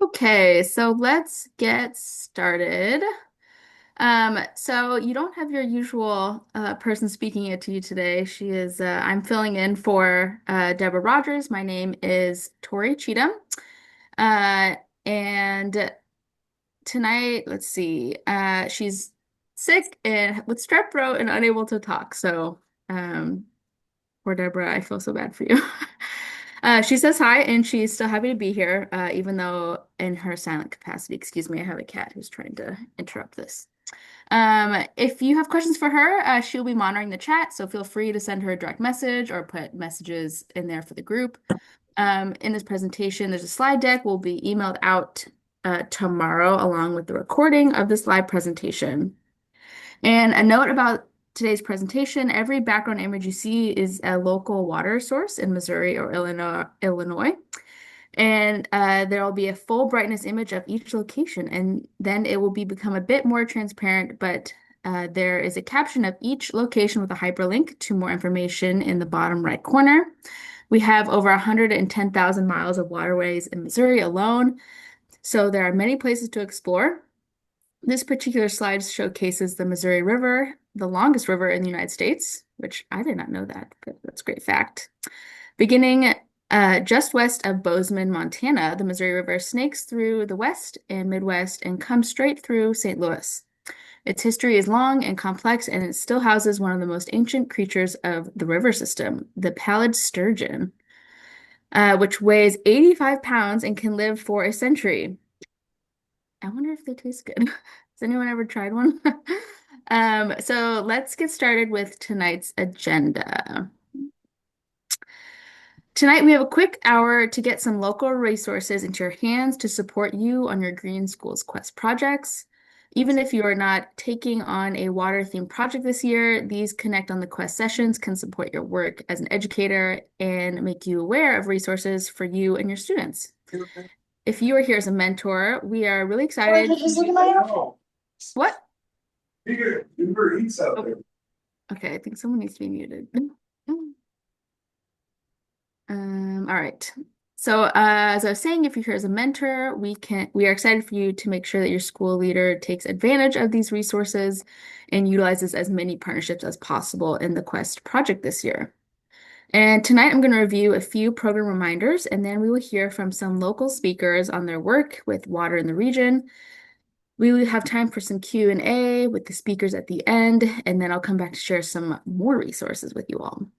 Okay, so let's get started. So you don't have your usual person speaking it to you today. I'm filling in for Deborah Rogers. My name is Tori Cheatham. Uh, and tonight, let's see, she's sick and with strep throat and unable to talk. So, um, poor Deborah, I feel so bad for you. She says hi and she's still happy to be here, even though in her silent capacity. Excuse me, I have a cat who's trying to interrupt this. If you have questions for her, she'll be monitoring the chat, so feel free to send her a direct message or put messages in there for the group. In this presentation, there's a slide deck will be emailed out tomorrow along with the recording of this live presentation. And a note about today's presentation, every background image you see is a local water source in Missouri or Illinois. And there will be a full brightness image of each location, and then it will become a bit more transparent, but there is a caption of each location with a hyperlink to more information in the bottom right corner. We have over 110,000 miles of waterways in Missouri alone, so there are many places to explore. This particular slide showcases the Missouri River, the longest river in the United States, which I did not know that, but that's a great fact. Beginning just west of Bozeman, Montana, the Missouri River snakes through the West and Midwest and comes straight through St. Louis. Its history is long and complex, and it still houses one of the most ancient creatures of the river system, the pallid sturgeon, which weighs 85 pounds and can live for a century. I wonder if they taste good. Has anyone ever tried one? So let's get started with tonight's agenda. Tonight, we have a quick hour to get some local resources into your hands to support you on your Green Schools Quest projects. Even if you are not taking on a water-themed project this year, these Connect on the Quest sessions can support your work as an educator and make you aware of resources for you and your students. If you are here as a mentor, we are really excited. What? Uber Eats out there. Okay, I think someone needs to be muted. All right. So as I was saying, if you're here as a mentor, we are excited for you to make sure that your school leader takes advantage of these resources and utilizes as many partnerships as possible in the Quest project this year. And tonight I'm going to review a few program reminders, and then we will hear from some local speakers on their work with water in the region. We will have time for some Q&A with the speakers at the end, and then I'll come back to share some more resources with you all.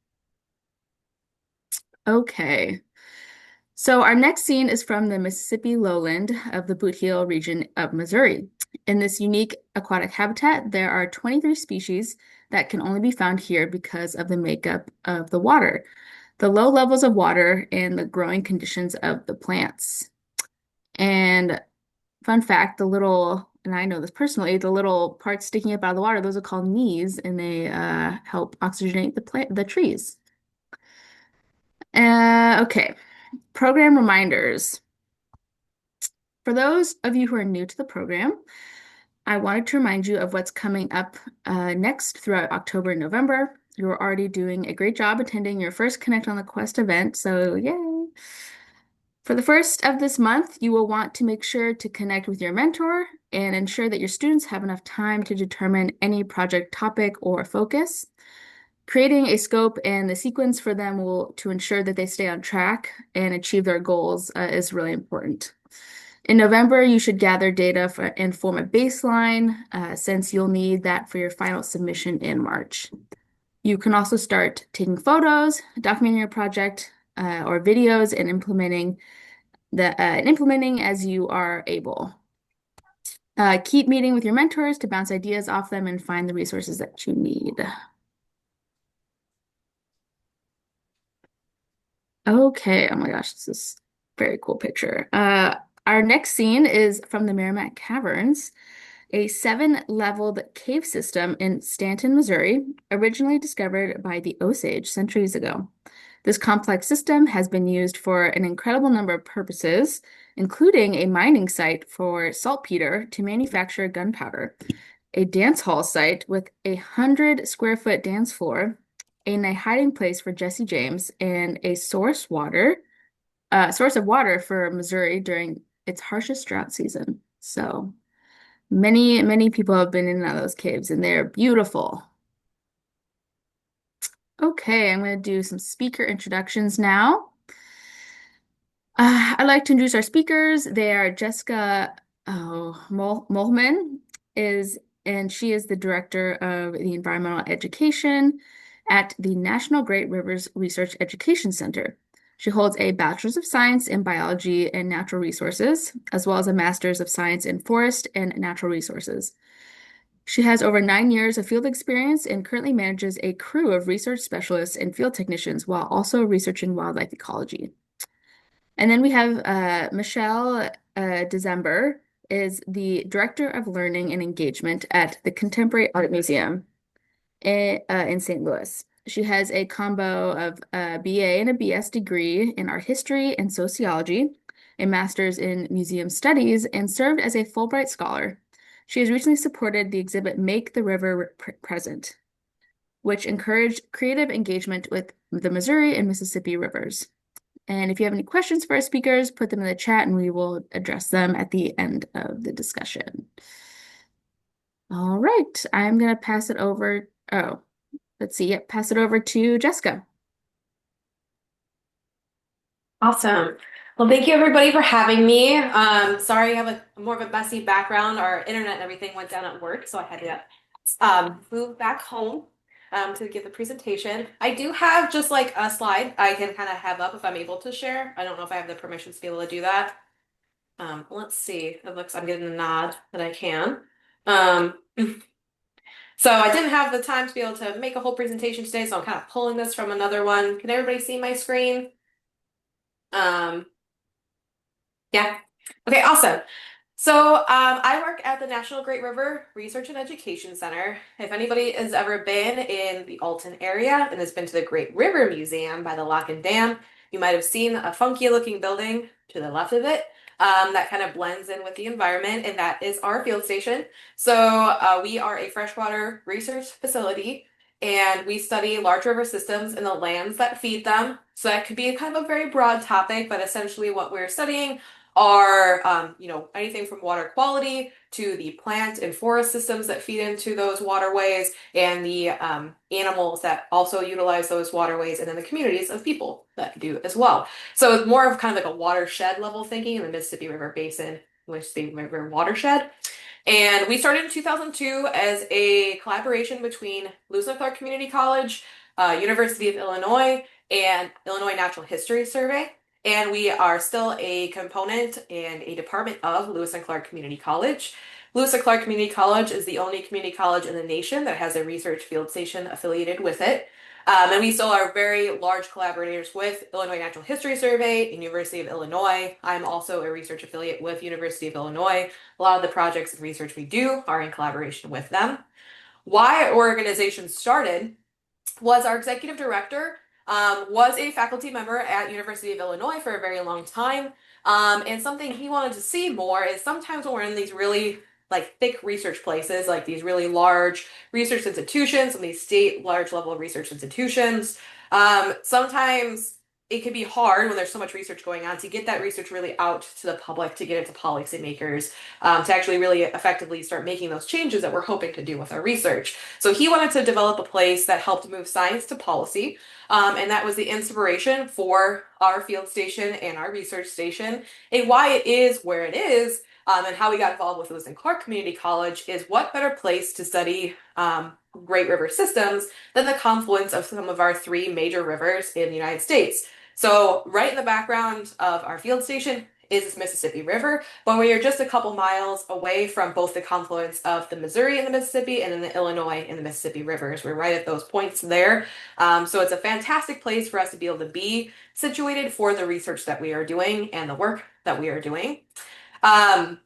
Okay. So our next scene is from the Mississippi lowland of the Boot Heel region of Missouri. In this unique aquatic habitat, there are 23 species that can only be found here because of the makeup of the water, the low levels of water, and the growing conditions of the plants. And fun fact, and I know this personally, the little parts sticking up out of the water, those are called knees, and they help oxygenate the trees. Okay. Program reminders. For those of you who are new to the program, I wanted to remind you of what's coming up next throughout October and November. You're already doing a great job attending your first Connect on the Quest event, so yay! For the first of this month, you will want to make sure to connect with your mentor and ensure that your students have enough time to determine any project topic or focus. Creating a scope and the sequence for them to ensure that they stay on track and achieve their goals is really important. In November, you should gather data and form a baseline since you'll need that for your final submission in March. You can also start taking photos, documenting your project or videos and implementing as you are able. Keep meeting with your mentors to bounce ideas off them and find the resources that you need. Okay, oh my gosh, this is a very cool picture. Our next scene is from the Merrimack Caverns, a 7-leveled cave system in Stanton, Missouri, originally discovered by the Osage centuries ago. This complex system has been used for an incredible number of purposes, including a mining site for saltpeter to manufacture gunpowder, a dance hall site with a 100-square-foot dance floor, and a hiding place for Jesse James, and a source of water for Missouri during its harshest drought season. So many people have been in and out of those caves, and they're beautiful. Okay, I'm going to do some speaker introductions now. I'd like to introduce our speakers. They are Jessica Molman and she is the director of the environmental education at the National Great Rivers Research Education Center. She holds a Bachelor's of Science in Biology and Natural Resources, as well as a Master's of Science in Forest and Natural Resources. She has over 9 years of field experience and currently manages a crew of research specialists and field technicians while also researching wildlife ecology. And then we have Michelle December is the Director of Learning and Engagement at the Contemporary Art Museum in St. Louis. She has a combo of a BA and a BS degree in art history and sociology, a master's in museum studies, and served as a Fulbright scholar. She has recently supported the exhibit Make the River Present, which encouraged creative engagement with the Missouri and Mississippi rivers. And if you have any questions for our speakers, put them in the chat and we will address them at the end of the discussion. All right, I'm going to pass it over. Oh, let's see. Yep, pass it over to Jessica. Awesome. Well, thank you everybody for having me. Sorry, I have a more of a messy background. Our internet and everything went down at work, so I had to move back home to give the presentation. I do have just like a slide I can kind of have up if I'm able to share. I don't know if I have the permissions to be able to do that. Let's see. It looks I'm getting a nod that I can. Um, so I didn't have the time to be able to make a whole presentation today, so I'm kind of pulling this from another one. Can everybody see my screen? Um, Yeah. Okay, awesome. So I work at the National Great River Research and Education Center. If anybody has ever been in the Alton area and has been to the Great River Museum by the Lock and Dam, you might have seen a funky looking building to the left of it that kind of blends in with the environment, and that is our field station. So we are a freshwater research facility, and we study large river systems and the lands that feed them. So that could be kind of a very broad topic, but essentially what we're studying are anything from water quality to the plant and forest systems that feed into those waterways and the animals that also utilize those waterways and then the communities of people that do as well. So it's more of kind of like a watershed level thinking in the Mississippi River Basin, Mississippi River watershed. And we started in 2002 as a collaboration between Lewis and Clark Community College, University of Illinois, and Illinois Natural History Survey. And we are still a component and a department of Lewis and Clark Community College. Lewis and Clark Community College is the only community college in the nation that has a research field station affiliated with it. And we still are very large collaborators with Illinois Natural History Survey and University of Illinois. I'm also a research affiliate with University of Illinois. A lot of the projects and research we do are in collaboration with them. Why our organization started was our executive director was a faculty member at University of Illinois for a very long time. And something he wanted to see more is sometimes when we're in these really like thick research places, like these really large research institutions, some of these state large level research institutions, sometimes it can be hard when there's so much research going on to get that research really out to the public, to get it to policymakers, to actually really effectively start making those changes that we're hoping to do with our research. So he wanted to develop a place that helped move science to policy. And that was the inspiration for our field station and our research station. And why it is where it is, and how we got involved with Lewis and Clark Community College is what better place to study great river systems than the confluence of some of our three major rivers in the United States. So right in the background of our field station is this Mississippi River, but we are just a couple miles away from both the confluence of the Missouri and the Mississippi and then the Illinois and the Mississippi rivers. We're right at those points there. So it's a fantastic place for us to be able to be situated for the research that we are doing and the work that we are doing. Um,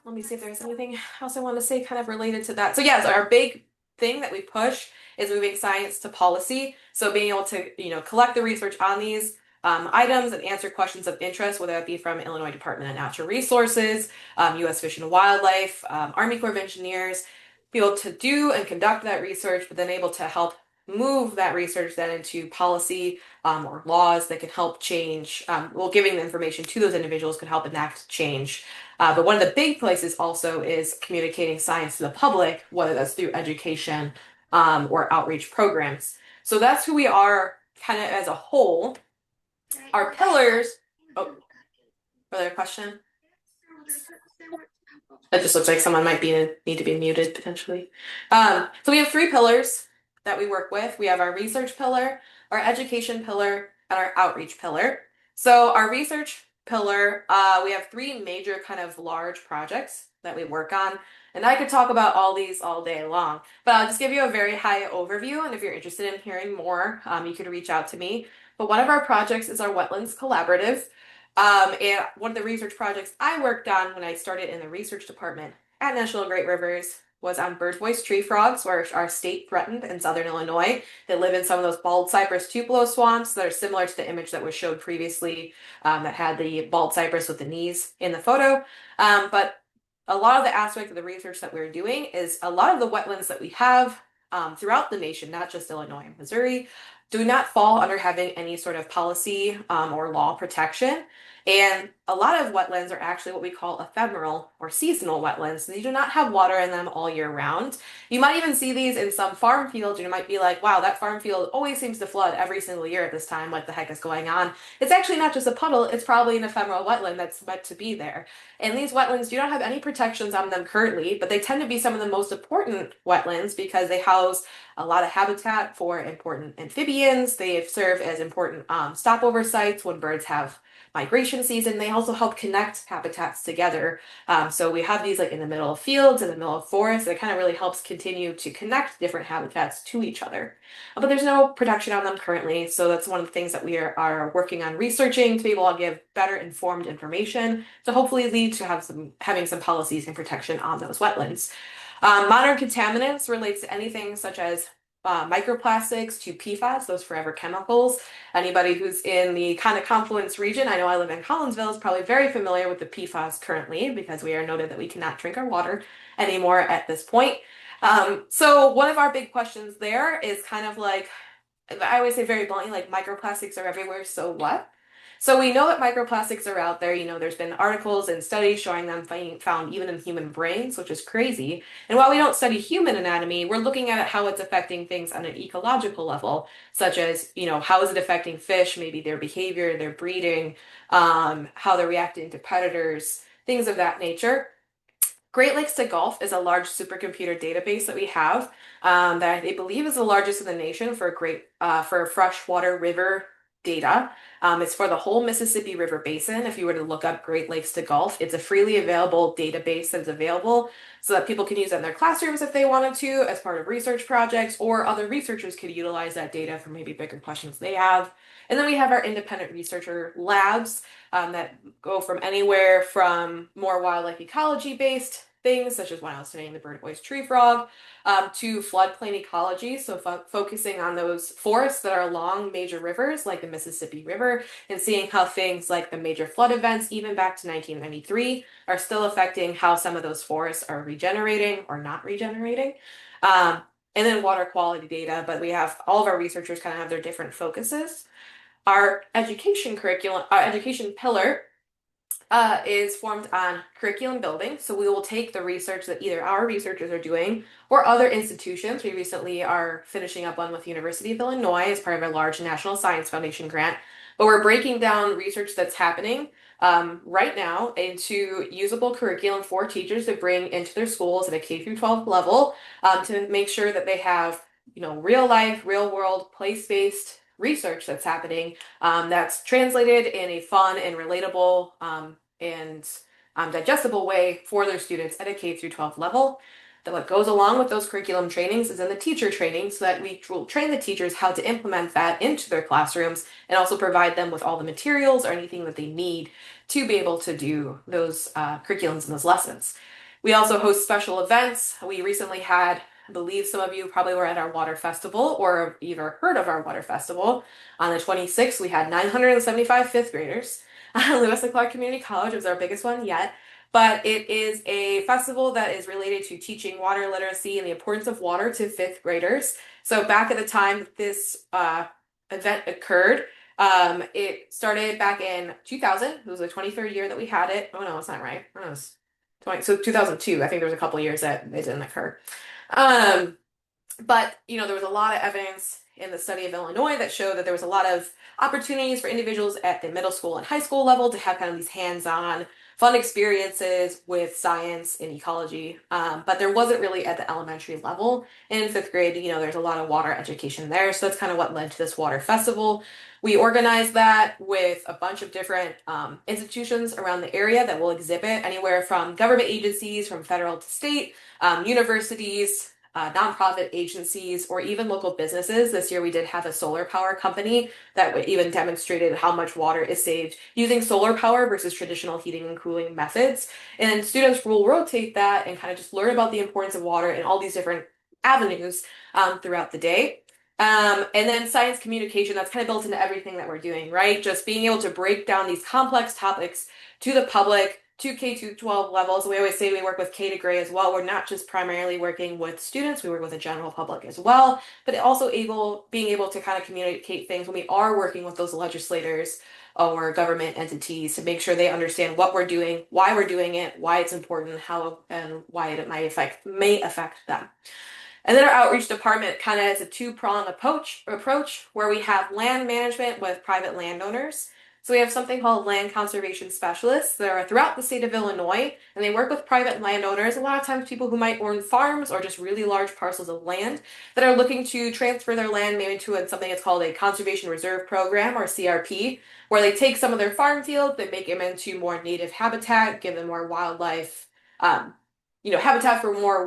Let me see if there's anything else I want to say kind of related to that. So yes, our big thing that we push is moving science to policy. So being able to, collect the research on these items and answer questions of interest, whether that be from Illinois Department of Natural Resources, U.S. Fish and Wildlife, Army Corps of Engineers, be able to do and conduct that research, but then able to help move that research then into policy or laws that can help change, well, giving the information to those individuals could help enact change. But one of the big places also is communicating science to the public, whether that's through education or outreach programs. So that's who we are kind of as a whole. Our pillars. Oh, further question? It just looks like someone might be need to be muted potentially. So we have three pillars that we work with. We have our research pillar, our education pillar, and our outreach pillar. So our research pillar, we have three major kind of large projects that we work on. And I could talk about all these all day long, but I'll just give you a very high overview. And if you're interested in hearing more, you could reach out to me. But one of our projects is our Wetlands Collaborative. And one of the research projects I worked on when I started in the research department at National Great Rivers was on bird voice tree frogs, which are state threatened in southern Illinois. They live in some of those bald cypress tupelo swamps that are similar to the image that was showed previously, that had the bald cypress with the knees in the photo. But a lot of the aspect of the research that we're doing is a lot of the wetlands that we have throughout the nation, not just Illinois and Missouri, do not fall under having any sort of policy or law protection. And a lot of wetlands are actually what we call ephemeral or seasonal wetlands. They do not have water in them all year round. You might even see these in some farm fields. You might be like, wow, that farm field always seems to flood every single year at this time. What the heck is going on? It's actually not just a puddle, it's probably an ephemeral wetland that's meant to be there. And these wetlands do not have any protections on them currently, but they tend to be some of the most important wetlands because they house a lot of habitat for important amphibians. They serve as important stopover sites when birds have migration season. They also help connect habitats together. So we have these like in the middle of fields, in the middle of forests. It kind of really helps continue to connect different habitats to each other. But there's no protection on them currently. So that's one of the things that we are working on researching to be able to give better informed information to hopefully lead to having some policies and protection on those wetlands. Modern contaminants relates to anything such as microplastics to PFAS, those forever chemicals. Anybody who's in the kind of confluence region, I know I live in Collinsville, is probably very familiar with the PFAS currently because we are noted that we cannot drink our water anymore at this point. So one of our big questions there is kind of like, I always say very bluntly, like microplastics are everywhere, so what? So we know that microplastics are out there. You know, there's been articles and studies showing them found even in human brains, which is crazy. And while we don't study human anatomy, we're looking at how it's affecting things on an ecological level, such as, you know, how is it affecting fish, maybe their behavior, their breeding, how they're reacting to predators, things of that nature. Great Lakes to Gulf is a large supercomputer database that we have that I believe is the largest in the nation for for freshwater river data. It's for the whole Mississippi River Basin. If you were to look up Great Lakes to Gulf, it's a freely available database that's available so that people can use it in their classrooms if they wanted to as part of research projects, or other researchers could utilize that data for maybe bigger questions they have. And then we have our independent researcher labs that go from anywhere from more wildlife ecology based things, such as when I was studying the bird voice tree frog, to floodplain ecology, so focusing on those forests that are along major rivers like the Mississippi River and seeing how things like the major flood events, even back to 1993, are still affecting how some of those forests are regenerating or not regenerating. Um, and then water quality data, but we have all of our researchers kind of have their different focuses. Our education curriculum, our education pillar is formed on curriculum building. So we will take the research that either our researchers are doing or other institutions. We recently are finishing up one with University of Illinois as part of a large National Science Foundation grant. But we're breaking down research that's happening right now into usable curriculum for teachers to bring into their schools at a K through 12 level to make sure that they have, you know, real life, real world, place-based research that's happening that's translated in a fun and relatable and digestible way for their students at a K through 12 level. That what goes along with those curriculum trainings is in the teacher training so that we will train the teachers how to implement that into their classrooms and also provide them with all the materials or anything that they need to be able to do those curriculums and those lessons. We also host special events. We recently had, I believe some of you probably were at our water festival or have either heard of our water festival. On the 26th, we had 975 fifth graders. Lewis and Clark Community College was our biggest one yet. But it is a festival that is related to teaching water literacy and the importance of water to fifth graders. So back at the time that this event occurred, it started back in 2000. It was the 23rd year that we had it. Oh no, it's not right. Oh, it was 20, so 2002. I think there was a couple years that it didn't occur. Um, but, there was a lot of evidence in the study of Illinois that showed that there was a lot of opportunities for individuals at the middle school and high school level to have kind of these hands-on fun experiences with science and ecology. But there wasn't really at the elementary level. And in fifth grade, there's a lot of water education there. So that's kind of what led to this water festival. We organized that with a bunch of different institutions around the area that will exhibit anywhere from government agencies, from federal to state, universities, nonprofit agencies, or even local businesses. This year we did have a solar power company that even demonstrated how much water is saved using solar power versus traditional heating and cooling methods. And students will rotate that and kind of just learn about the importance of water in all these different avenues throughout the day. And then science communication, that's kind of built into everything that we're doing, right? Just being able to break down these complex topics to the public, to K to 12 levels. We always say we work with K to grade as well. We're not just primarily working with students, we work with the general public as well, but also being able to kind of communicate things when we are working with those legislators or government entities to make sure they understand what we're doing, why we're doing it, why it's important, how and why it may affect them. And then our outreach department kind of has a two-pronged approach where we have land management with private landowners. So we have something called land conservation specialists that are throughout the state of Illinois, and they work with private landowners, a lot of times people who might own farms or just really large parcels of land that are looking to transfer their land maybe to something that's called a conservation reserve program or CRP, where they take some of their farm fields, they make them into more native habitat, give them more wildlife, um, habitat for more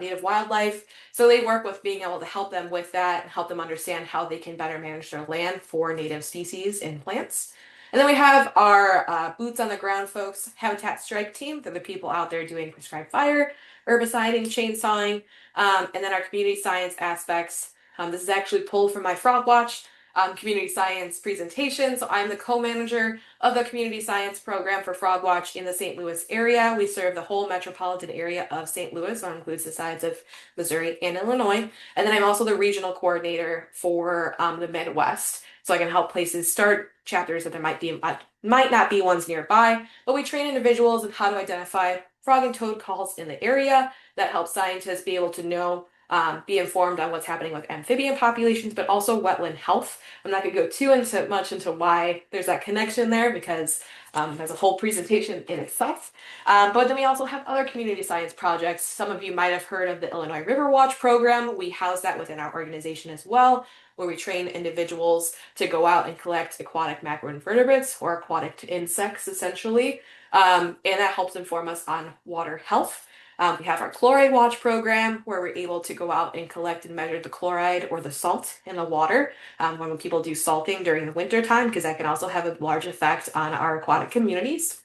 native wildlife. So they work with being able to help them with that and help them understand how they can better manage their land for native species and plants. And then we have our boots on the ground folks, Habitat Strike Team. They're the people out there doing prescribed fire, herbiciding, chainsawing, and then our community science aspects. This is actually pulled from my Frog Watch community science presentation. So I'm the co-manager of the community science program for Frog Watch in the St. Louis area. We serve the whole metropolitan area of St. Louis, so it includes the sides of Missouri and Illinois. And then I'm also the regional coordinator for the Midwest. So I can help places start chapters that there might not be ones nearby, but we train individuals in how to identify frog and toad calls in the area. That helps scientists be able to know be informed on what's happening with amphibian populations, but also wetland health. I'm not going to go too much into why there's that connection there because there's a whole presentation in itself. But then we also have other community science projects. Some of you might have heard of the Illinois River Watch program. We house that within our organization as well, where we train individuals to go out and collect aquatic macroinvertebrates or aquatic insects, essentially. And that helps inform us on water health. We have our chloride watch program where we're able to go out and collect and measure the chloride or the salt in the water when people do salting during the winter time, because that can also have a large effect on our aquatic communities.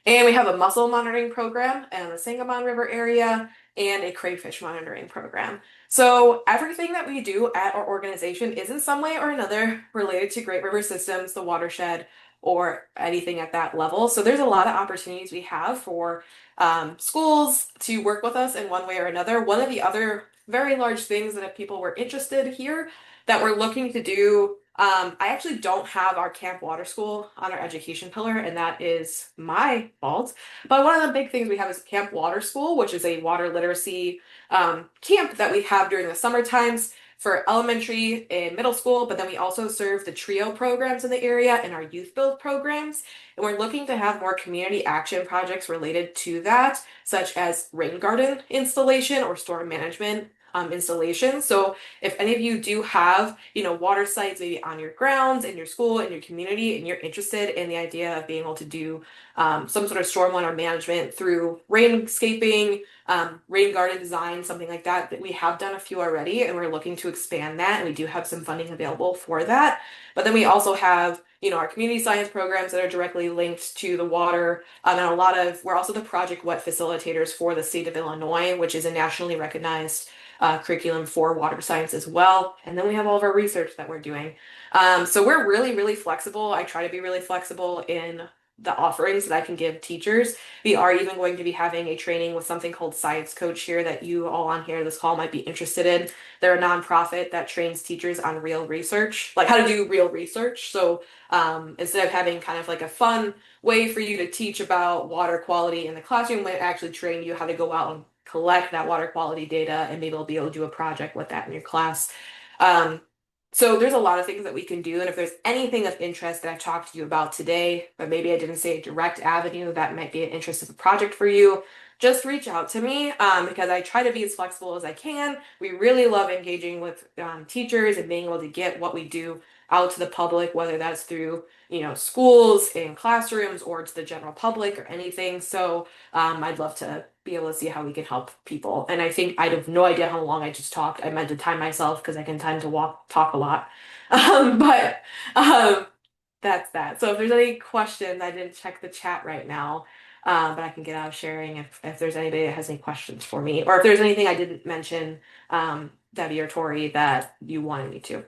And we have a mussel monitoring program in the Sangamon River area and a crayfish monitoring program. So everything that we do at our organization is in some way or another related to Great River Systems, the watershed, or anything at that level. So there's a lot of opportunities we have for schools to work with us in one way or another. One of the other very large things that if people were interested here that we're looking to do, I actually don't have our Camp Water School on our education pillar, and that is my fault. But one of the big things we have is Camp Water School, which is a water literacy camp that we have during the summer times for elementary and middle school, but then we also serve the TRIO programs in the area and our youth build programs. And we're looking to have more community action projects related to that, such as rain garden installation or storm management installation. So if any of you do have, water sites maybe on your grounds, in your school, in your community, and you're interested in the idea of being able to do some sort of stormwater management through rainscaping, rain garden design, something like that, that we have done a few already, and we're looking to expand that, and we do have some funding available for that. But then we also have, our community science programs that are directly linked to the water, and we're also the Project Wet facilitators for the state of Illinois, which is a nationally recognized curriculum for water science as well. And then we have all of our research that we're doing. So we're really, really flexible. I try to be really flexible in the offerings that I can give teachers. We are even going to be having a training with something called Science Coach here that you all on here this call might be interested in. They're a nonprofit that trains teachers on real research, like how to do real research. So instead of having kind of like a fun way for you to teach about water quality in the classroom, might actually train you how to go out and collect that water quality data and maybe they'll be able to do a project with that in your class. Um, so there's a lot of things that we can do. And if there's anything of interest that I've talked to you about today, but maybe I didn't say a direct avenue that might be an interest of a project for you, just reach out to me because I try to be as flexible as I can. We really love engaging with teachers and being able to get what we do out to the public, whether that's through, schools and classrooms or to the general public or anything. So I'd love to be able to see how we can help people. And I think I have no idea how long I just talked. I meant to time myself because I can time to talk a lot. But um, that's that. So if there's any questions, I didn't check the chat right now, but I can get out of sharing if there's anybody that has any questions for me, or if there's anything I didn't mention, Debbie or Tori, that you wanted me to.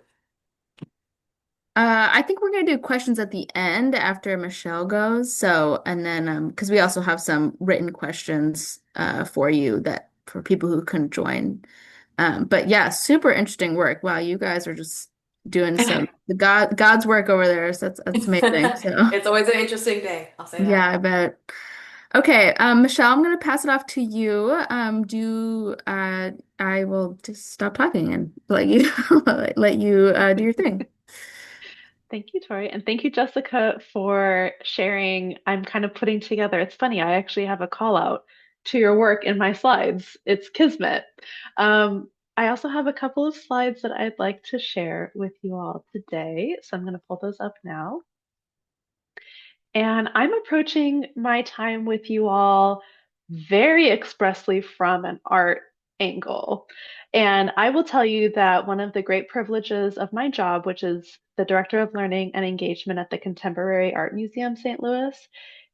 I think we're gonna do questions at the end after Michelle goes. So, and then because we also have some written questions for you that for people who couldn't join. But yeah, super interesting work. Wow, you guys are just doing some God's work over there. So that's amazing. So It's always an interesting day, I'll say yeah, that. I bet. Okay, Michelle, I'm gonna pass it off to you. I will just stop talking and let you let you do your thing. Thank you, Tori. And thank you, Jessica, for sharing. I'm kind of putting together, it's funny, I actually have a call out to your work in my slides. It's Kismet. I also have a couple of slides that I'd like to share with you all today. So I'm going to pull those up now. And I'm approaching my time with you all very expressly from an art angle. And I will tell you that one of the great privileges of my job, which is the Director of Learning and Engagement at the Contemporary Art Museum, St. Louis,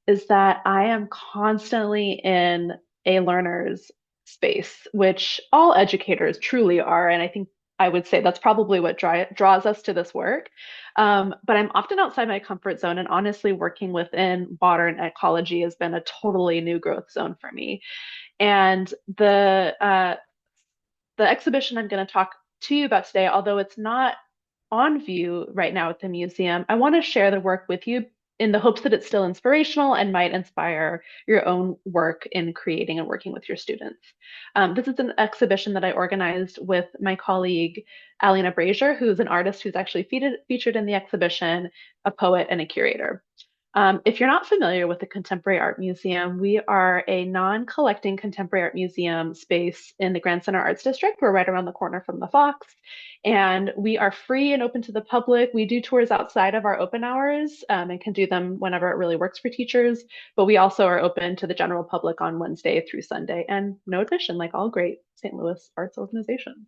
is that I am constantly in a learner's space, which all educators truly are. And I think I would say that's probably what draws us to this work. But I'm often outside my comfort zone, and honestly, working within modern ecology has been a totally new growth zone for me. And the exhibition I'm going to talk to you about today, although it's not on view right now at the museum, I want to share the work with you in the hopes that it's still inspirational and might inspire your own work in creating and working with your students. This is an exhibition that I organized with my colleague, Alina Brazier, who's an artist who's actually featured in the exhibition, a poet, and a curator. If you're not familiar with the Contemporary Art Museum, we are a non-collecting contemporary art museum space in the Grand Center Arts District. We're right around the corner from the Fox, and we are free and open to the public. We do tours outside of our open hours and can do them whenever it really works for teachers, but we also are open to the general public on Wednesday through Sunday, and no admission, like all great St. Louis arts organizations.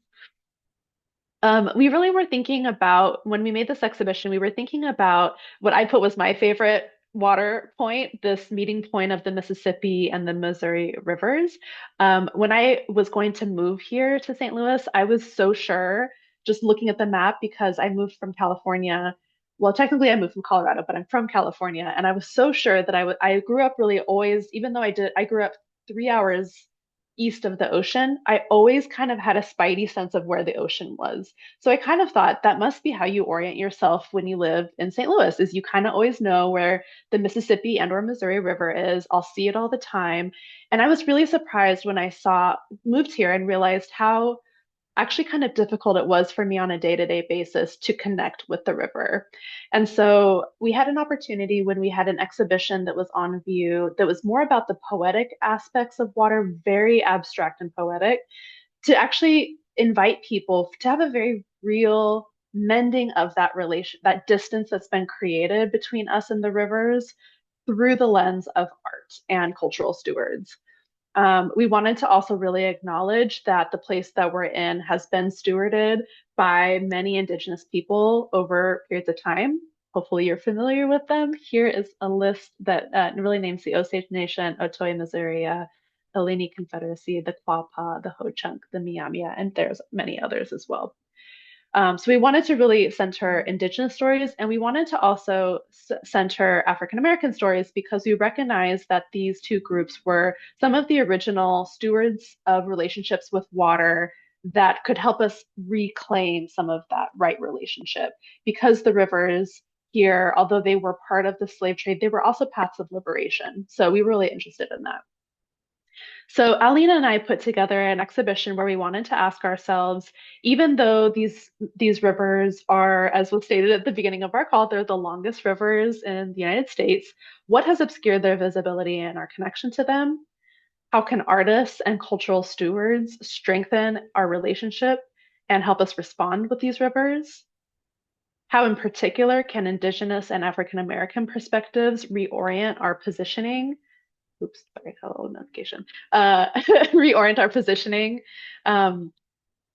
We really were thinking about, when we made this exhibition, we were thinking about what I put was my favorite water point, this meeting point of the Mississippi and the Missouri rivers. When I was going to move here to St. Louis, I was so sure, just looking at the map, because I moved from California. Well, technically I moved from Colorado, but I'm from California, and I was so sure that I grew up really always, even though I grew up 3 hours east of the ocean, I always kind of had a spidey sense of where the ocean was. So I kind of thought that must be how you orient yourself when you live in St. Louis, is you kind of always know where the Mississippi and or Missouri River is. I'll see it all the time. And I was really surprised when I moved here and realized how actually kind of difficult it was for me on a day-to-day basis to connect with the river. And so we had an opportunity when we had an exhibition that was on view that was more about the poetic aspects of water, very abstract and poetic, to actually invite people to have a very real mending of that relation, that distance that's been created between us and the rivers through the lens of art and cultural stewards. We wanted to also really acknowledge that the place that we're in has been stewarded by many Indigenous people over periods of time. Hopefully, you're familiar with them. Here is a list that really names the Osage Nation, Otoe, Missouri, Illini Confederacy, the Quapaw, the Ho-Chunk, the Miamia, and there's many others as well. So we wanted to really center Indigenous stories, and we wanted to also center African American stories because we recognize that these two groups were some of the original stewards of relationships with water that could help us reclaim some of that right relationship. Because the rivers here, although they were part of the slave trade, they were also paths of liberation. So we were really interested in that. So Alina and I put together an exhibition where we wanted to ask ourselves, even though these rivers are, as was stated at the beginning of our call, they're the longest rivers in the United States, what has obscured their visibility and our connection to them? How can artists and cultural stewards strengthen our relationship and help us respond with these rivers? How, in particular, can Indigenous and African American perspectives reorient our positioning? Oops, sorry, hello notification. Reorient our positioning um,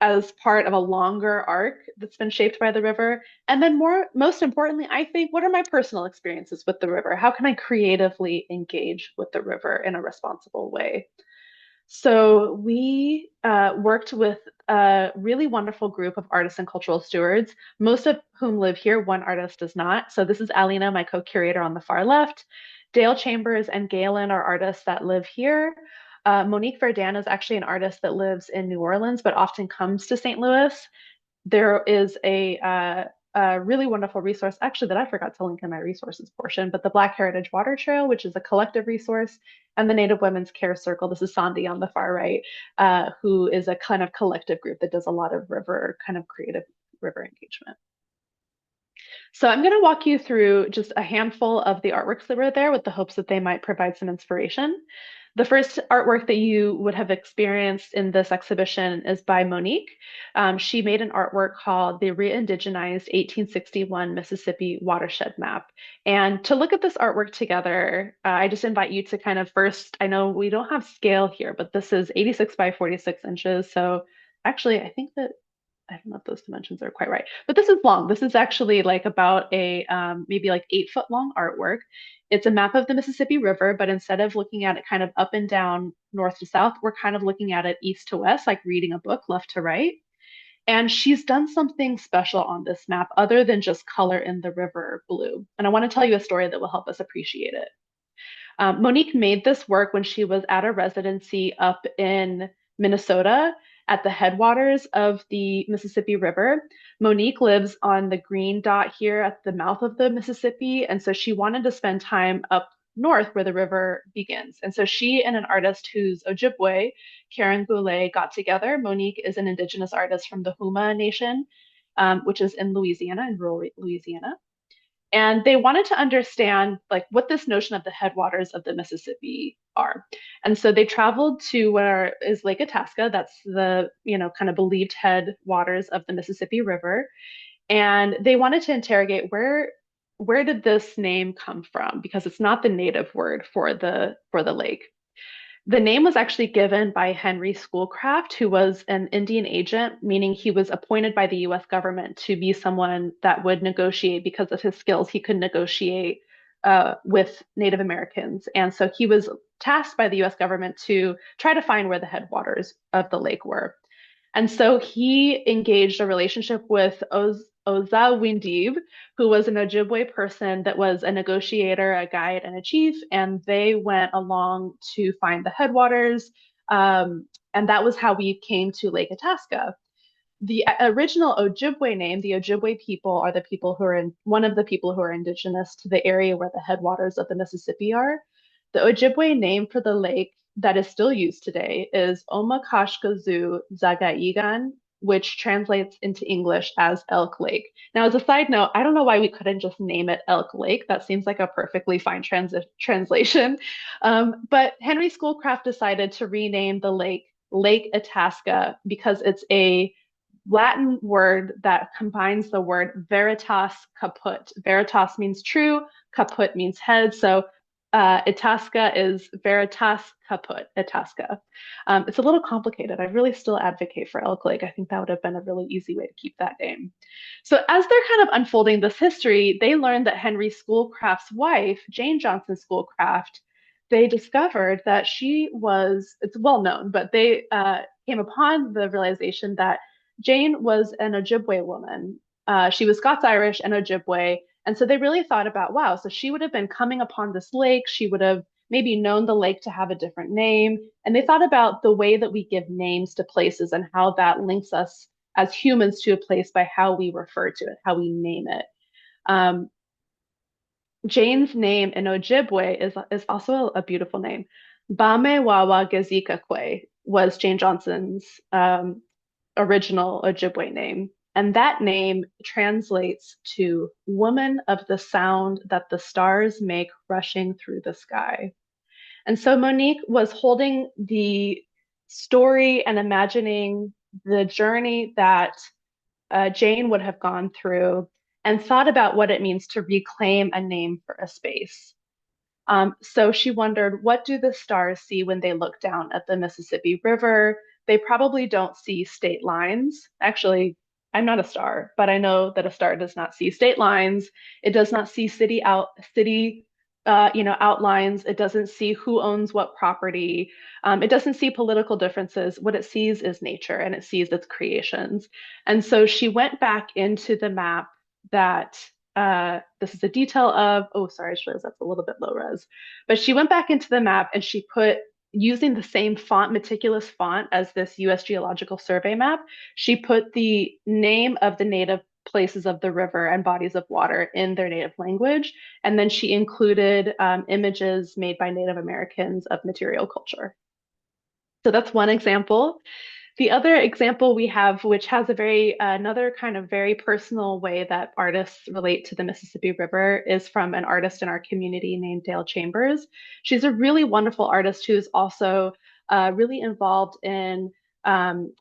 as part of a longer arc that's been shaped by the river. And then most importantly, I think, what are my personal experiences with the river? How can I creatively engage with the river in a responsible way? So we worked with a really wonderful group of artists and cultural stewards, most of whom live here. One artist does not. So this is Alina, my co-curator on the far left. Dale Chambers and Galen are artists that live here. Monique Verdun is actually an artist that lives in New Orleans, but often comes to St. Louis. There is a really wonderful resource, actually, that I forgot to link in my resources portion, but the Black Heritage Water Trail, which is a collective resource, and the Native Women's Care Circle. This is Sandy on the far right, who is a kind of collective group that does a lot of river, kind of creative river engagement. So I'm going to walk you through just a handful of the artworks that were there with the hopes that they might provide some inspiration. The first artwork that you would have experienced in this exhibition is by Monique. She made an artwork called the Re-Indigenized 1861 Mississippi Watershed Map. And to look at this artwork together, I just invite you to kind of first, I know we don't have scale here, but this is 86 by 46 inches. So actually, I think that I don't know if those dimensions are quite right, but this is long. This is actually like about a maybe like 8 foot long artwork. It's a map of the Mississippi River, but instead of looking at it kind of up and down, north to south, we're kind of looking at it east to west, like reading a book left to right. And she's done something special on this map other than just color in the river blue. And I want to tell you a story that will help us appreciate it. Monique made this work when she was at a residency up in Minnesota at the headwaters of the Mississippi River. Monique lives on the green dot here at the mouth of the Mississippi. And so she wanted to spend time up north where the river begins. And so she and an artist who's Ojibwe, Karen Goulet, got together. Monique is an Indigenous artist from the Huma Nation, which is in Louisiana, in rural Louisiana. And they wanted to understand like what this notion of the headwaters of the Mississippi are. And so they traveled to where is Lake Itasca. That's the, kind of believed headwaters of the Mississippi River. And they wanted to interrogate where did this name come from? Because it's not the native word for the lake. The name was actually given by Henry Schoolcraft, who was an Indian agent, meaning he was appointed by the US government to be someone that would negotiate because of his skills. He could negotiate with Native Americans. And so he was tasked by the US government to try to find where the headwaters of the lake were. And so he engaged a relationship with Oza Windib, who was an Ojibwe person that was a negotiator, a guide, and a chief. And they went along to find the headwaters. And that was how we came to Lake Itasca. The original Ojibwe name, the Ojibwe people are the people who are one of the people who are indigenous to the area where the headwaters of the Mississippi are. The Ojibwe name for the lake that is still used today is Omakashkazu Zagaigan, which translates into English as Elk Lake. Now, as a side note, I don't know why we couldn't just name it Elk Lake. That seems like a perfectly fine translation. But Henry Schoolcraft decided to rename the lake Lake Itasca because it's a Latin word that combines the word veritas caput. Veritas means true, caput means head. So Itasca is veritas caput, Itasca. It's a little complicated. I really still advocate for Elk Lake. I think that would have been a really easy way to keep that name. So as they're kind of unfolding this history, they learned that Henry Schoolcraft's wife, Jane Johnson Schoolcraft, they discovered that it's well known, but they came upon the realization that Jane was an Ojibwe woman. She was Scots-Irish and Ojibwe. And so they really thought about, wow, so she would have been coming upon this lake. She would have maybe known the lake to have a different name. And they thought about the way that we give names to places and how that links us as humans to a place by how we refer to it, how we name it. Um, Jane's name in Ojibwe is also a beautiful name. Bame Wawa Gezikakwe was Jane Johnson's original Ojibwe name. And that name translates to woman of the sound that the stars make rushing through the sky. And so Monique was holding the story and imagining the journey that Jane would have gone through and thought about what it means to reclaim a name for a space. So she wondered, what do the stars see when they look down at the Mississippi River? They probably don't see state lines. Actually, I'm not a star, but I know that a star does not see state lines. It does not see city outlines. It doesn't see who owns what property. It doesn't see political differences. What it sees is nature and it sees its creations. And so she went back into the map that this is a detail of, oh, sorry, I just realized that's a little bit low res. But she went back into the map and she put, using the same font, meticulous font as this US Geological Survey map, she put the name of the native places of the river and bodies of water in their native language. And then she included images made by Native Americans of material culture. So that's one example. The other example we have, which has another kind of very personal way that artists relate to the Mississippi River, is from an artist in our community named Dale Chambers. She's a really wonderful artist who's also really involved in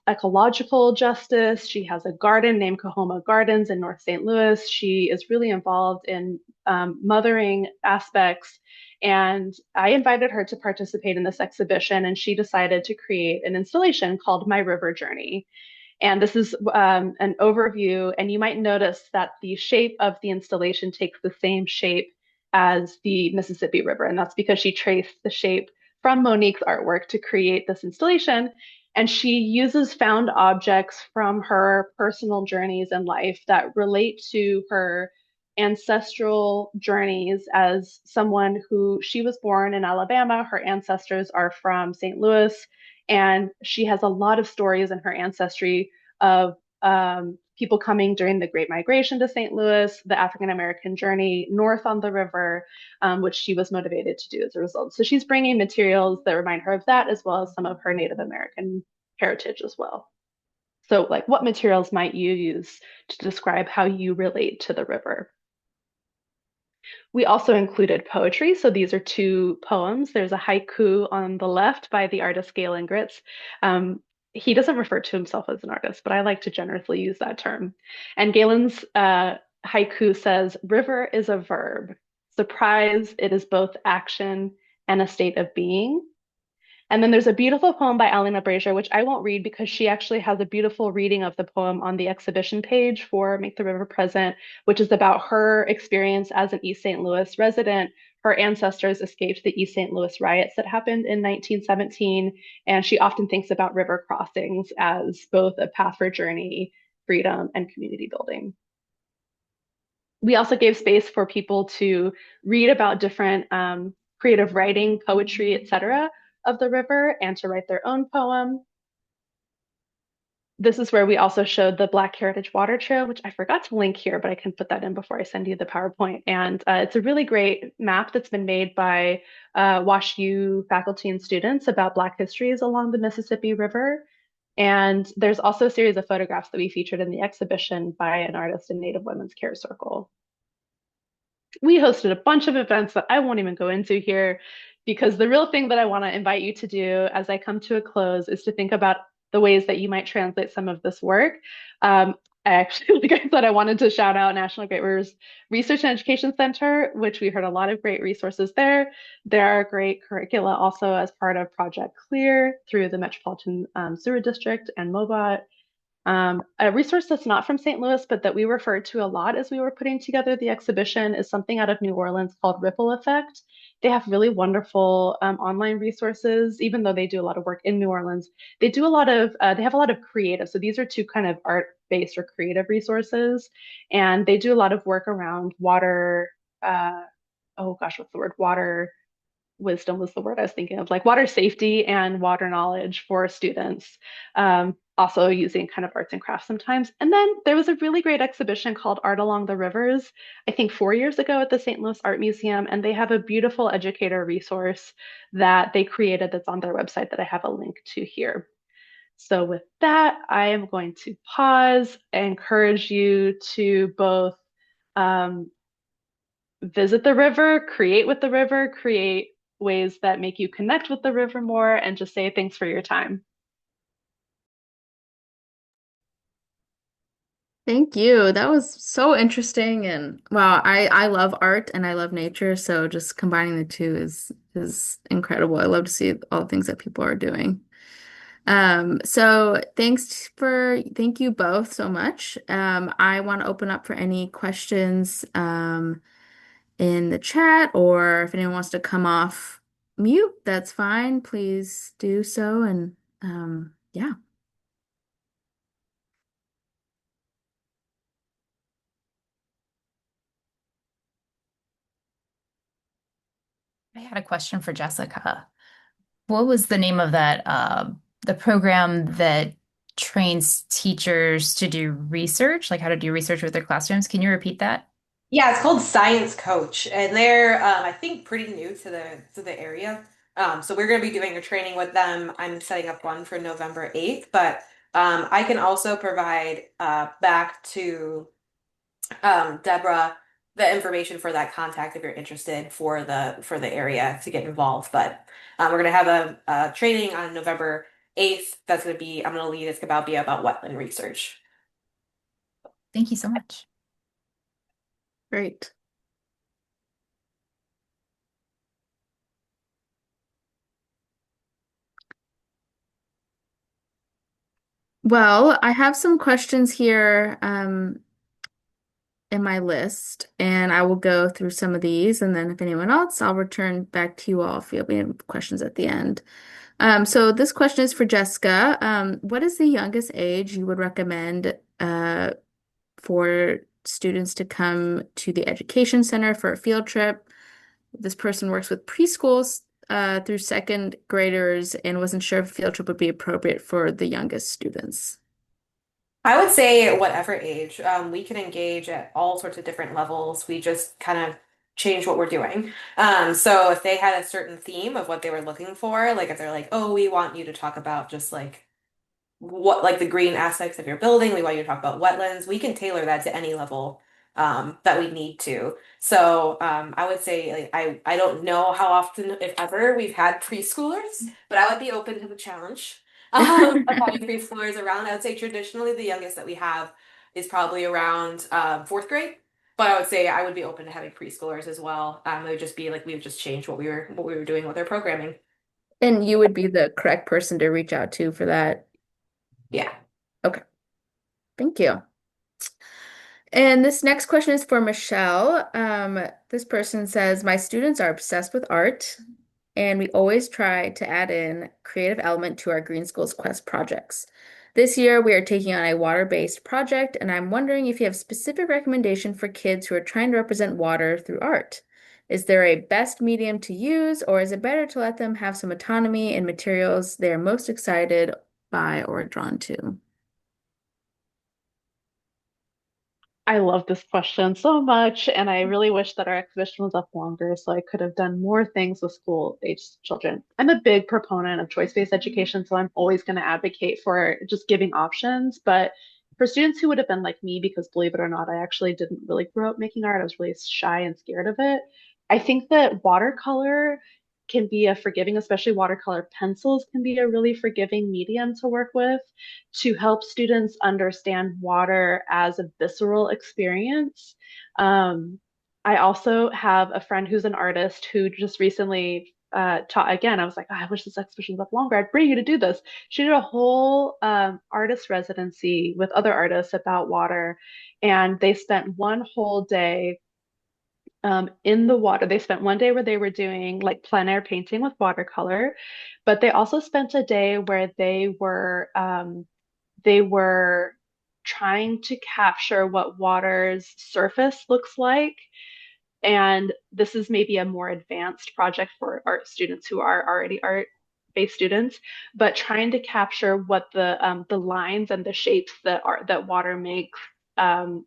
ecological justice. She has a garden named Coahoma Gardens in North St. Louis. She is really involved in mothering aspects. And I invited her to participate in this exhibition, and she decided to create an installation called My River Journey. And this is an overview, and you might notice that the shape of the installation takes the same shape as the Mississippi River. And that's because she traced the shape from Monique's artwork to create this installation. And she uses found objects from her personal journeys in life that relate to her ancestral journeys as someone who she was born in Alabama. Her ancestors are from St. Louis, and she has a lot of stories in her ancestry of people coming during the Great Migration to St. Louis, the African American journey north on the river, which she was motivated to do as a result. So she's bringing materials that remind her of that, as well as some of her Native American heritage as well. So, like, what materials might you use to describe how you relate to the river? We also included poetry. So these are two poems. There's a haiku on the left by the artist Galen Gritz. He doesn't refer to himself as an artist, but I like to generously use that term. And Galen's haiku says, river is a verb. Surprise, it is both action and a state of being. And then there's a beautiful poem by Alina Brazier, which I won't read because she actually has a beautiful reading of the poem on the exhibition page for Make the River Present, which is about her experience as an East St. Louis resident. Her ancestors escaped the East St. Louis riots that happened in 1917, and she often thinks about river crossings as both a path for journey, freedom, and community building. We also gave space for people to read about different creative writing, poetry, etc., of the river and to write their own poem. This is where we also showed the Black Heritage Water Trail, which I forgot to link here, but I can put that in before I send you the PowerPoint. And it's a really great map that's been made by Wash U faculty and students about Black histories along the Mississippi River. And there's also a series of photographs that we featured in the exhibition by an artist in Native Women's Care Circle. We hosted a bunch of events that I won't even go into here because the real thing that I want to invite you to do as I come to a close is to think about the ways that you might translate some of this work. I actually, like I said, I wanted to shout out National Great Rivers Research and Education Center, which we heard a lot of great resources there. There are great curricula also as part of Project Clear through the Metropolitan Sewer District and MoBOT. A resource that's not from St. Louis, but that we referred to a lot as we were putting together the exhibition is something out of New Orleans called Ripple Effect. They have really wonderful online resources, even though they do a lot of work in New Orleans. They have a lot of creative. So these are two kind of art-based or creative resources, and they do a lot of work around water. Oh gosh, what's the word? Water wisdom was the word I was thinking of, like water safety and water knowledge for students. Also using kind of arts and crafts sometimes. And then there was a really great exhibition called Art Along the Rivers, I think 4 years ago at the St. Louis Art Museum. And they have a beautiful educator resource that they created that's on their website that I have a link to here. So with that, I am going to pause. I encourage you to both um, visit the river, create with the river, create ways that make you connect with the river more, and just say thanks for your time. Thank you. That was so interesting and wow, I love art and I love nature, so just combining the two is incredible. I love to see all the things that people are doing. So thank you both so much. I want to open up for any questions in the chat, or if anyone wants to come off mute, that's fine. Please do so. And yeah. I had a question for Jessica. What was the name of that the program that trains teachers to do research, like how to do research with their classrooms? Can you repeat that? Yeah, it's called Science Coach, and they're I think pretty new to the area. So we're going to be doing a training with them. I'm setting up one for November 8th, but I can also provide back to Deborah the information for that contact if you're interested for the area to get involved. But we're going to have a training on November 8th. That's going to be I'm going to lead. It's about be about wetland research. Thank you so much. Great. Well, I have some questions here in my list, and I will go through some of these, and then if anyone else, I'll return back to you all if you have any questions at the end. So this question is for Jessica. What is the youngest age you would recommend for students to come to the education center for a field trip? This person works with preschools through second graders and wasn't sure if a field trip would be appropriate for the youngest students. I would say whatever age, we can engage at all sorts of different levels. We just kind of change what we're doing. So if they had a certain theme of what they were looking for, like if they're like, oh, we want you to talk about just like the green aspects of your building. We want you to talk about wetlands. We can tailor that to any level that we need to. So I would say like, I don't know how often, if ever, we've had preschoolers, but I would be open to the challenge of having preschoolers around. I would say traditionally the youngest that we have is probably around fourth grade. But I would say I would be open to having preschoolers as well. It would just be like we would just change what we were doing with our programming. And you would be the correct person to reach out to for that. Yeah. Okay, thank you. And this next question is for Michelle. This person says, my students are obsessed with art, and we always try to add in creative element to our Green Schools Quest projects. This year, we are taking on a water-based project, and I'm wondering if you have specific recommendation for kids who are trying to represent water through art. Is there a best medium to use, or is it better to let them have some autonomy in materials they are most excited by or drawn to? I love this question so much, and I really wish that our exhibition was up longer so I could have done more things with school-aged children. I'm a big proponent of choice-based education, so I'm always going to advocate for just giving options. But for students who would have been like me, because believe it or not, I actually didn't really grow up making art. I was really shy and scared of it. I think that watercolor can be a forgiving, especially watercolor pencils can be a really forgiving medium to work with to help students understand water as a visceral experience. Um, I also have a friend who's an artist who just recently taught again. I was like, oh, I wish this exhibition was up longer. I'd bring you to do this. She did a whole artist residency with other artists about water, and they spent one whole day in the water. They spent one day where they were doing like plein air painting with watercolor, but they also spent a day where they were trying to capture what water's surface looks like. And this is maybe a more advanced project for art students who are already art-based students, but trying to capture what the lines and the shapes that water makes, um,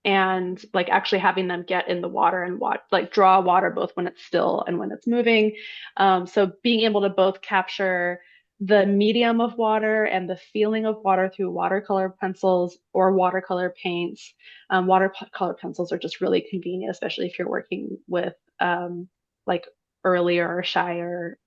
and like actually having them get in the water and like draw water both when it's still and when it's moving. So being able to both capture the medium of water and the feeling of water through watercolor pencils or watercolor paints. Watercolor pencils are just really convenient, especially if you're working with like earlier or shyer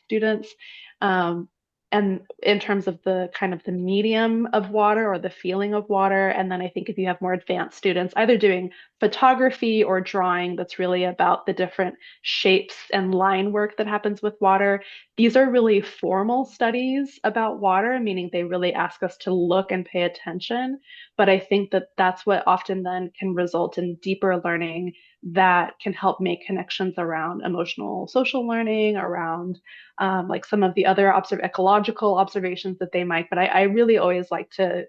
students. Um, and in terms of the kind of the medium of water or the feeling of water. And then I think if you have more advanced students, either doing photography or drawing, that's really about the different shapes and line work that happens with water. These are really formal studies about water, meaning they really ask us to look and pay attention. But I think that that's what often then can result in deeper learning that can help make connections around emotional social learning, around like some of the other ecological observations that they might. But I really always like to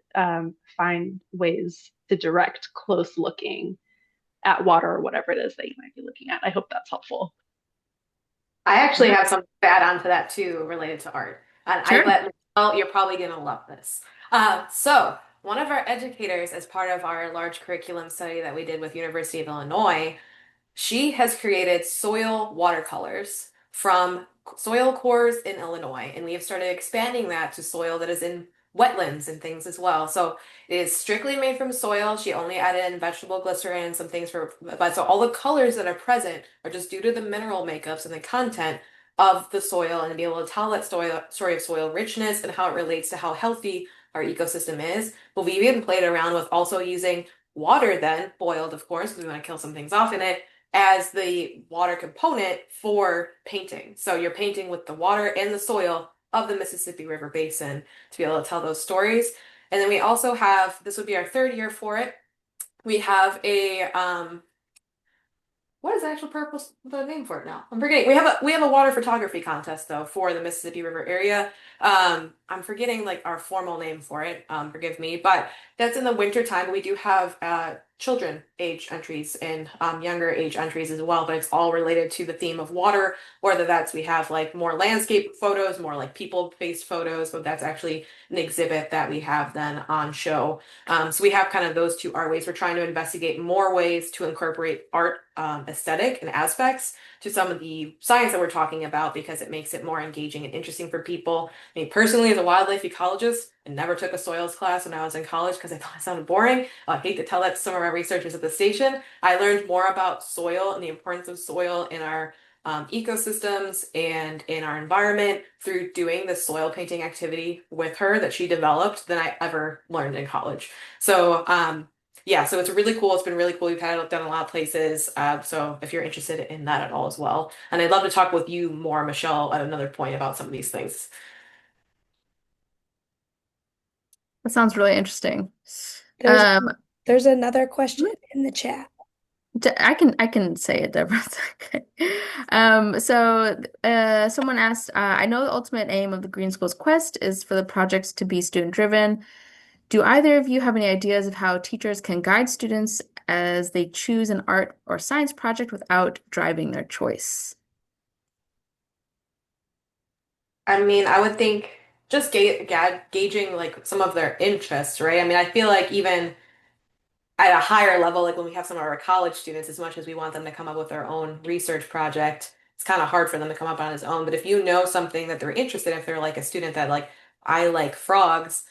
find ways to direct close looking at water or whatever it is that you might be looking at. I hope that's helpful. I actually Yeah, have something to add on to that too, related to art. And I sure. bet Michelle, you're probably gonna love this. So one of our educators, as part of our large curriculum study that we did with University of Illinois, she has created soil watercolors from soil cores in Illinois, and we have started expanding that to soil that is in wetlands and things as well. So it is strictly made from soil. She only added in vegetable glycerin and some things but so all the colors that are present are just due to the mineral makeups and the content of the soil, and to be able to tell that story of soil richness and how it relates to how healthy our ecosystem is. But we've even played around with also using water, then boiled, of course, because we want to kill some things off in it, as the water component for painting. So you're painting with the water and the soil of the Mississippi River Basin to be able to tell those stories. And then we also have, this would be our third year for it. We have what is the actual purpose, the name for it now? I'm forgetting. We have a water photography contest though for the Mississippi River area. I'm forgetting like our formal name for it. Forgive me, but that's in the winter time. We do have children age entries and younger age entries as well, but it's all related to the theme of water. Whether that's we have like more landscape photos, more like people-based photos, but that's actually an exhibit that we have then on show. So we have kind of those two art ways. We're trying to investigate more ways to incorporate art aesthetic and aspects to some of the science that we're talking about, because it makes it more engaging and interesting for people. I mean, personally, as a wildlife ecologist, I never took a soils class when I was in college because I thought it sounded boring. I hate to tell that to some of our researchers at the station. I learned more about soil and the importance of soil in our ecosystems and in our environment through doing this soil painting activity with her that she developed than I ever learned in college. So, yeah, so it's really cool. It's been really cool. We've had it done a lot of places. So if you're interested in that at all as well. And I'd love to talk with you more, Michelle, at another point about some of these things. That sounds really interesting. There's Um, there's another question in the chat. I can say it, Deborah. It's okay. Someone asked, I know the ultimate aim of the Green Schools Quest is for the projects to be student driven. Do either of you have any ideas of how teachers can guide students as they choose an art or science project without driving their choice? I mean, I would think just gauging like some of their interests, right? I mean, I feel like even at a higher level, like when we have some of our college students, as much as we want them to come up with their own research project, it's kind of hard for them to come up on his own. But if you know something that they're interested in, if they're like a student that like, I like frogs,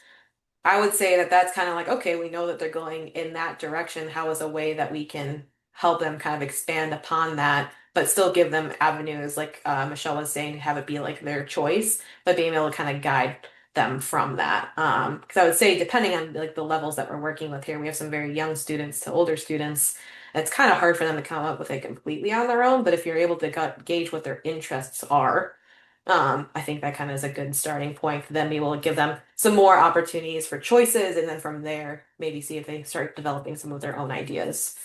I would say that that's kind of like, okay, we know that they're going in that direction. How is a way that we can help them kind of expand upon that, but still give them avenues, like Michelle was saying, to have it be like their choice, but being able to kind of guide them from that. Because I would say, depending on like the levels that we're working with here, we have some very young students to older students. It's kind of hard for them to come up with it completely on their own, but if you're able to gauge what their interests are, I think that kind of is a good starting point for them, be able to give them some more opportunities for choices, and then from there, maybe see if they start developing some of their own ideas.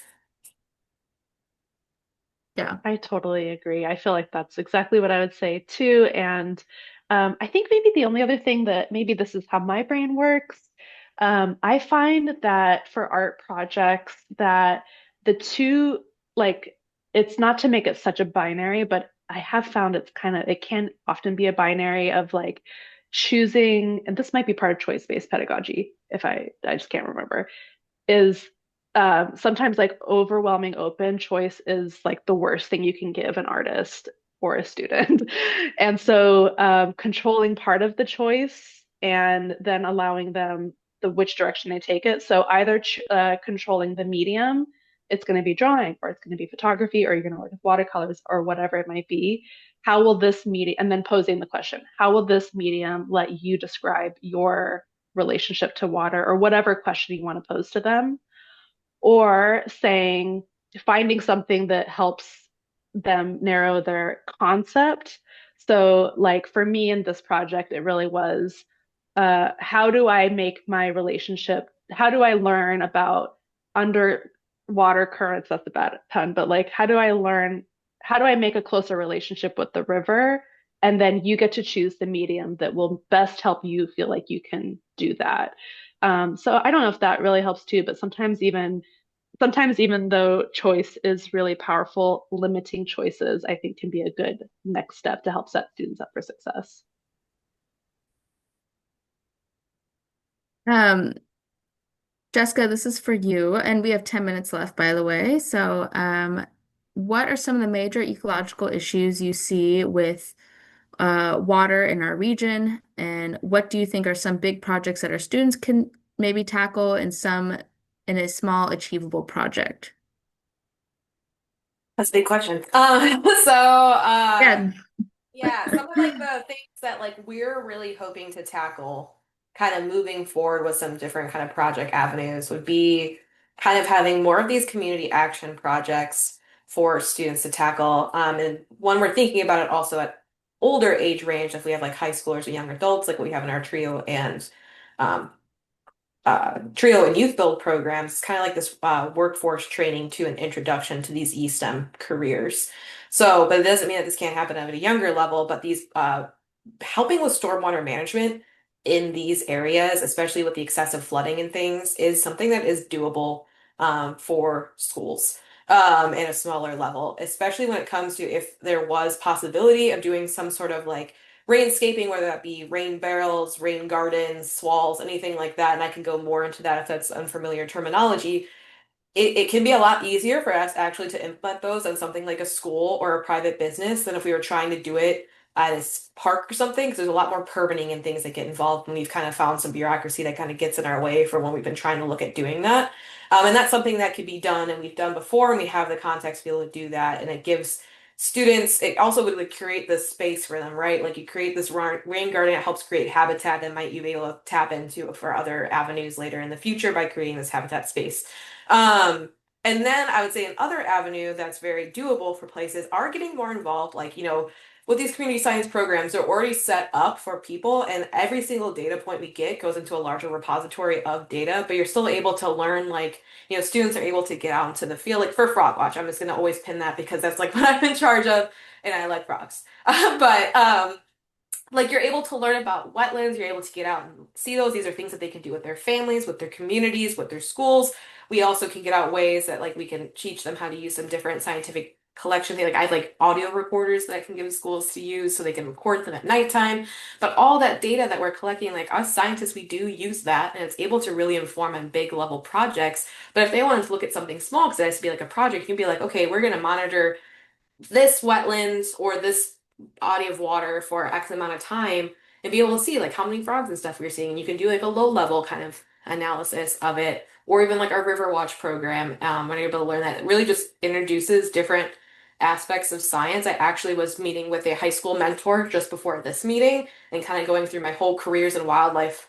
Yeah. I totally agree. I feel like that's exactly what I would say too. And I think maybe the only other thing that maybe this is how my brain works. I find that for art projects that the two, like, it's not to make it such a binary, but I have found it can often be a binary of like choosing, and this might be part of choice-based pedagogy, if I just can't remember is sometimes like overwhelming open choice is like the worst thing you can give an artist or a student. And so controlling part of the choice and then allowing them which direction they take it. So either controlling the medium, it's going to be drawing or it's going to be photography or you're going to work with watercolors or whatever it might be. How will this medium, and then posing the question, how will this medium let you describe your relationship to water or whatever question you want to pose to them, or saying, finding something that helps them narrow their concept. So, like for me in this project, it really was how do I make my relationship, how do I learn about underwater currents? That's a bad pun, but like, how do I make a closer relationship with the river? And then you get to choose the medium that will best help you feel like you can do that. So I don't know if that really helps too, but sometimes even though choice is really powerful, limiting choices I think can be a good next step to help set students up for success. Um, Jessica, this is for you, and we have 10 minutes left, by the way. So, what are some of the major ecological issues you see with water in our region, and what do you think are some big projects that our students can maybe tackle and some in a small, achievable project? That's a big question. So Yeah. yeah, some of like the things that like we're really hoping to tackle kind of moving forward with some different kind of project avenues would be kind of having more of these community action projects for students to tackle. And one we're thinking about it also at older age range, if we have like high schoolers or young adults, like we have in our um, trio and youth build programs. It's kind of like this workforce training to an introduction to these E-STEM careers. So, but it doesn't mean that this can't happen at a younger level, but these helping with stormwater management in these areas, especially with the excessive flooding and things, is something that is doable for schools in a smaller level, especially when it comes to if there was possibility of doing some sort of like rainscaping, whether that be rain barrels, rain gardens, swalls, anything like that. And I can go more into that if that's unfamiliar terminology. It can be a lot easier for us actually to implement those on something like a school or a private business than if we were trying to do it at a park or something, because there's a lot more permitting and things that get involved, and we've kind of found some bureaucracy that kind of gets in our way for when we've been trying to look at doing that. And that's something that could be done, and we've done before, and we have the context to be able to do that, and it gives students, it also would like create this space for them, right? Like you create this rain garden, it helps create habitat that might you be able to tap into for other avenues later in the future by creating this habitat space. Um, and then I would say another avenue that's very doable for places are getting more involved, like, with these community science programs, they're already set up for people, and every single data point we get goes into a larger repository of data, but you're still able to learn, like, students are able to get out into the field, like for Frog Watch. I'm just going to always pin that because that's like what I'm in charge of, and I like frogs. But like you're able to learn about wetlands, you're able to get out and see those. These are things that they can do with their families, with their communities, with their schools. We also can get out ways that like we can teach them how to use some different scientific collection thing. Like I have like audio recorders that I can give schools to use so they can record them at nighttime. But all that data that we're collecting, like us scientists, we do use that and it's able to really inform on big level projects. But if they wanted to look at something small, because it has to be like a project, you can be like, okay, we're going to monitor this wetlands or this body of water for X amount of time and be able to see like how many frogs and stuff we're seeing. And you can do like a low level kind of analysis of it, or even like our River Watch program, when you're able to learn that. It really just introduces different aspects of science. I actually was meeting with a high school mentor just before this meeting and kind of going through my whole careers in wildlife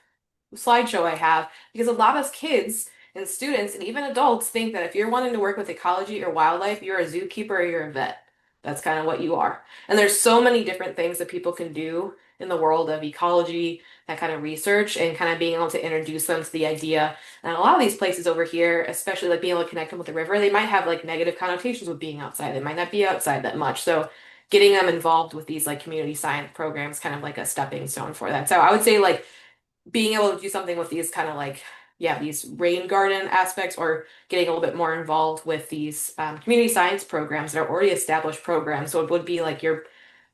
slideshow I have, because a lot of kids and students and even adults think that if you're wanting to work with ecology or wildlife, you're a zookeeper or you're a vet. That's kind of what you are. And there's so many different things that people can do in the world of ecology, that kind of research, and kind of being able to introduce them to the idea. And a lot of these places over here, especially like being able to connect them with the river, they might have like negative connotations with being outside. They might not be outside that much. So getting them involved with these like community science programs, kind of like a stepping stone for that. So I would say like being able to do something with these kind of like, yeah, these rain garden aspects, or getting a little bit more involved with these community science programs that are already established programs. So it would be like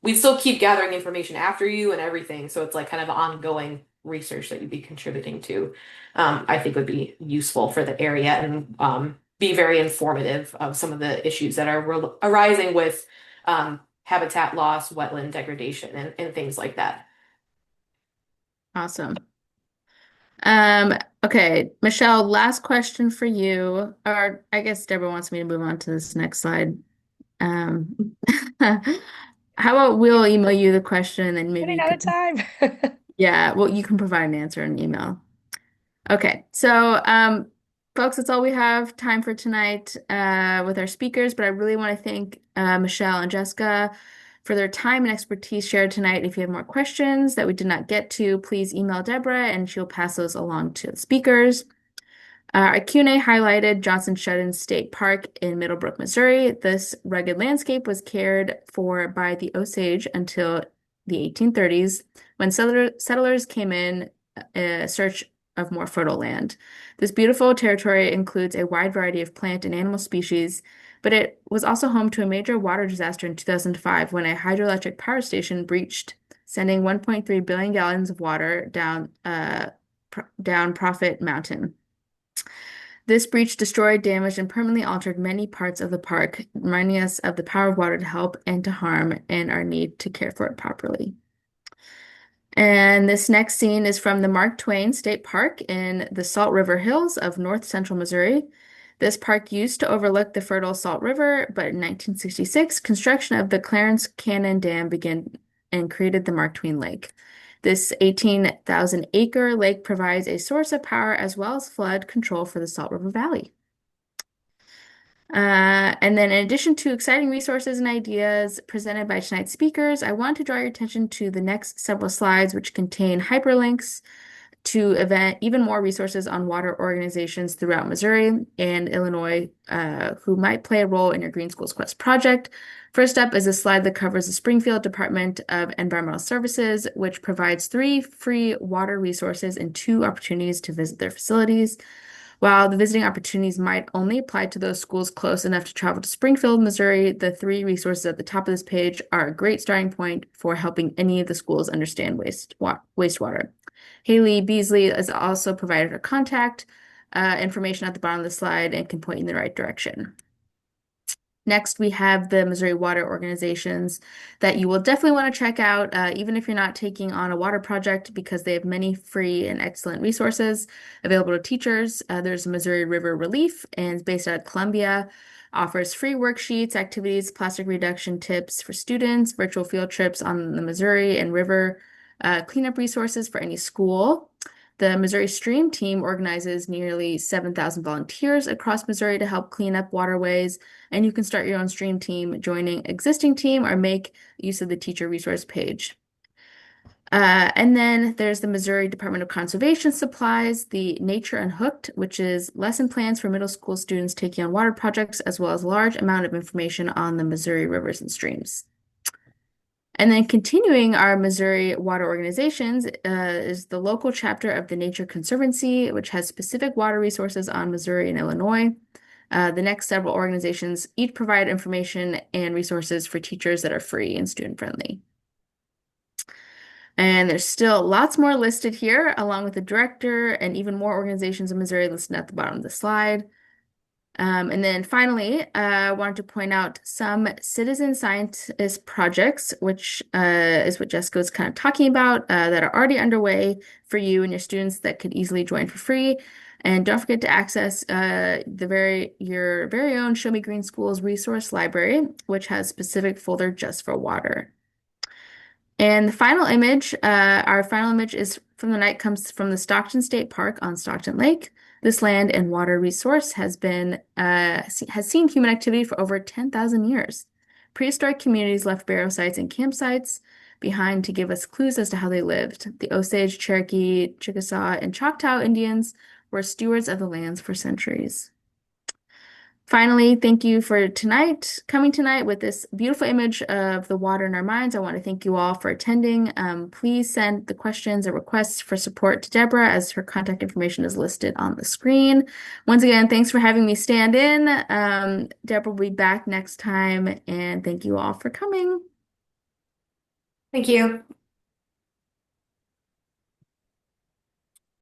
we'd still keep gathering information after you and everything. So it's like kind of ongoing research that you'd be contributing to, I think would be useful for the area, and be very informative of some of the issues that are arising with habitat loss, wetland degradation, and things like that. Awesome. Okay, Michelle, last question for you. Or I guess Deborah wants me to move on to this next slide. Um, how about we'll email you the question and then maybe Running you out of can, time. yeah, well, you can provide an answer in email. Okay, so folks, that's all we have time for tonight with our speakers, but I really want to thank Michelle and Jessica for their time and expertise shared tonight. If you have more questions that we did not get to, please email Deborah and she'll pass those along to the speakers. Our Q&A highlighted Johnson Shedden State Park in Middlebrook, Missouri. This rugged landscape was cared for by the Osage until the 1830s, when settlers came in search of more fertile land. This beautiful territory includes a wide variety of plant and animal species, but it was also home to a major water disaster in 2005 when a hydroelectric power station breached, sending 1.3 billion gallons of water down Prophet Mountain. This breach destroyed, damaged, and permanently altered many parts of the park, reminding us of the power of water to help and to harm and our need to care for it properly. And this next scene is from the Mark Twain State Park in the Salt River Hills of north central Missouri. This park used to overlook the fertile Salt River, but in 1966, construction of the Clarence Cannon Dam began and created the Mark Twain Lake. This 18,000-acre lake provides a source of power as well as flood control for the Salt River Valley. And then in addition to exciting resources and ideas presented by tonight's speakers, I want to draw your attention to the next several slides, which contain hyperlinks to even more resources on water organizations throughout Missouri and Illinois who might play a role in your Green Schools Quest project. First up is a slide that covers the Springfield Department of Environmental Services, which provides 3 free water resources and 2 opportunities to visit their facilities. While the visiting opportunities might only apply to those schools close enough to travel to Springfield, Missouri, the 3 resources at the top of this page are a great starting point for helping any of the schools understand wastewater. Haley Beasley is also provided her contact information at the bottom of the slide and can point you in the right direction. Next, we have the Missouri water organizations that you will definitely want to check out, even if you're not taking on a water project, because they have many free and excellent resources available to teachers. There's Missouri River Relief, and it's based out of Columbia, offers free worksheets, activities, plastic reduction tips for students, virtual field trips on the Missouri and river cleanup resources for any school. The Missouri Stream Team organizes nearly 7,000 volunteers across Missouri to help clean up waterways, and you can start your own stream team, joining existing team, or make use of the teacher resource page. And then there's the Missouri Department of Conservation supplies the Nature Unhooked, which is lesson plans for middle school students taking on water projects, as well as a large amount of information on the Missouri rivers and streams. And then continuing our Missouri water organizations is the local chapter of the Nature Conservancy, which has specific water resources on Missouri and Illinois. The next several organizations each provide information and resources for teachers that are free and student-friendly. And there's still lots more listed here, along with the director and even more organizations in Missouri listed at the bottom of the slide. And then finally, I wanted to point out some citizen scientist projects, which is what Jessica was kind of talking about, that are already underway for you and your students that could easily join for free. And don't forget to access your very own Show Me Green Schools resource library, which has specific folder just for water. And the final image, our final image is from the night, comes from the Stockton State Park on Stockton Lake. This land and water resource has seen human activity for over 10,000 years. Prehistoric communities left burial sites and campsites. behind to give us clues as to how they lived. The Osage, Cherokee, Chickasaw, and Choctaw Indians were stewards of the lands for centuries. Finally, thank you for coming tonight with this beautiful image of the water in our minds. I want to thank you all for attending. Please send the questions or requests for support to Deborah, as her contact information is listed on the screen. Once again, thanks for having me stand in. Deborah will be back next time, and thank you all for coming. Thank you.